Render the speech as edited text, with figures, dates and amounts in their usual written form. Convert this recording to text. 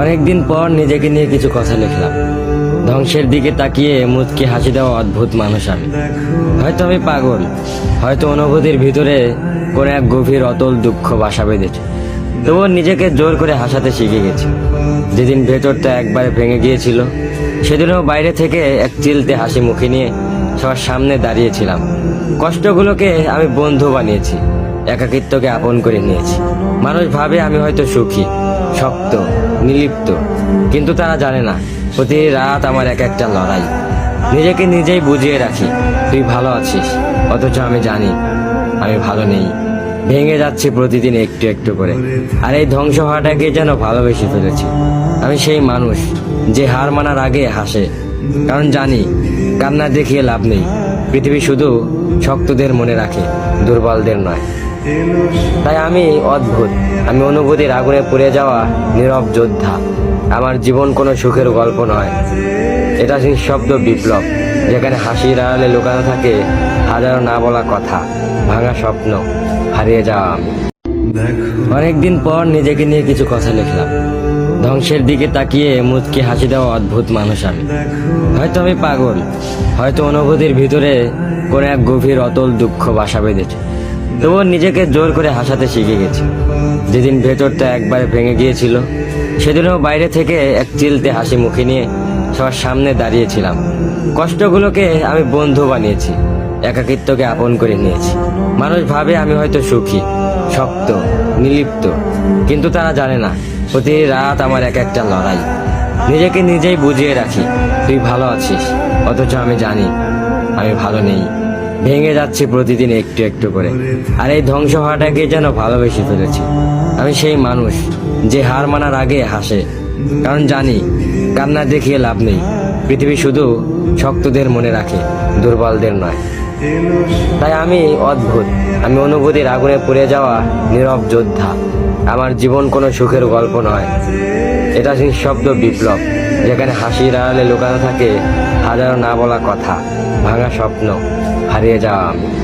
অনেকদিন পর নিজেকে নিয়ে কিছু কথা লিখলাম। ধ্বংসের দিকে তাকিয়ে মুচকি হাসি দেওয়া অদ্ভুত মানুষ আমি। হয়তো আমি পাগল, হয়তো অনুভূতির ভিতরে কোনো এক গভীর অতল দুঃখ বাসা বেঁধেছে। তবুও নিজেকে জোর করে হাসাতে শিখে গেছি। যেদিন ভেতরটা একবারে ভেঙে গিয়েছিল, সেদিনও বাইরে থেকে এক চিলতে হাসি মুখে নিয়ে সবার সামনে দাঁড়িয়েছিলাম। কষ্টগুলোকে আমি বন্ধু বানিয়েছি, একাকিত্বকে আপন করে নিয়েছি। মানুষ ভাবে আমি হয়তো সুখী, শক্ত, নির্লিপ্ত, কিন্তু তারা জানে না প্রতি রাত আমার এক একটা লড়াই। নিজেকে নিজেই বুঝিয়ে রাখি তুই ভালো আছিস, অথচ আমি জানি আমি ভালো নেই। ভেঙে যাচ্ছি প্রতিদিন একটু একটু করে, আর এই ধ্বংস হওয়াটাকে যেন ভালোবেসে ফেলেছি। আমি সেই মানুষ যে হার মানার আগে হাসে, কারণ জানি কান্না দেখিয়ে লাভ নেই। পৃথিবী শুধু শক্তদের মনে রাখে, দুর্বলদের নয়। তাই আমি অদ্ভুত, আমি অনুভূতির আগুনে পুড়ে যাওয়া নীরব যোদ্ধা। আমার জীবন কোনো সুখের গল্প নয়, এটা নিঃশব্দ বিপ্লব, যেখানে হাসির আড়ালে লুকানো থাকে হাজারো না বলা কথা, ভাঙা স্বপ্ন, হারিয়ে যাওয়া আমি। অনেকদিন পর নিজেকে নিয়ে কিছু কথা লিখলাম। ধ্বংসের দিকে তাকিয়ে মুচকি হাসি দেওয়া অদ্ভুত মানুষ আমি। হয়তো আমি পাগল, হয়তো অনুভূতির ভিতরে কোনো এক গভীর অতল দুঃখ বাসা বেঁধেছে। তবুও নিজেকে জোর করে হাসাতে শিখে গেছি। যেদিন ভেতরটা একবারে ভেঙে গিয়েছিল, সেদিনও বাইরে থেকে এক চিলতে হাসি মুখে নিয়ে সবার সামনে দাঁড়িয়েছিলাম। কষ্টগুলোকে আমি বন্ধু বানিয়েছি, একাকিত্বকে আপন করে নিয়েছি। মানুষ ভাবে আমি হয়তো সুখী, শক্ত, নির্লিপ্ত, কিন্তু তারা জানে না প্রতি রাত আমার এক একটা লড়াই। নিজেকে নিজেই বুঝিয়ে রাখি তুই ভালো আছিস, অথচ আমি জানি আমি ভালো নেই। ভেঙে যাচ্ছি প্রতিদিন একটু একটু করে, আর এই ধ্বংস হওয়াটাকে যেন ভালোবেসে ফেলেছি। আমি সেই মানুষ যে হার মানার আগে হাসে, কারণ জানি কান্না দেখিয়ে লাভ নেই। পৃথিবী শুধু শক্তদের মনে রাখে, দুর্বলদের নয়। তাই আমি অদ্ভুত, আমি অনুভূতির আগুনে পুড়ে যাওয়া নীরব যোদ্ধা। আমার জীবন কোনো সুখের গল্প নয়, এটা নিঃশব্দ বিপ্লব, যেখানে হাসির আড়ালে লুকানো থাকে হাজারো না বলা কথা, ভাঙা স্বপ্ন, হারিয়ে যাওয়া আমি।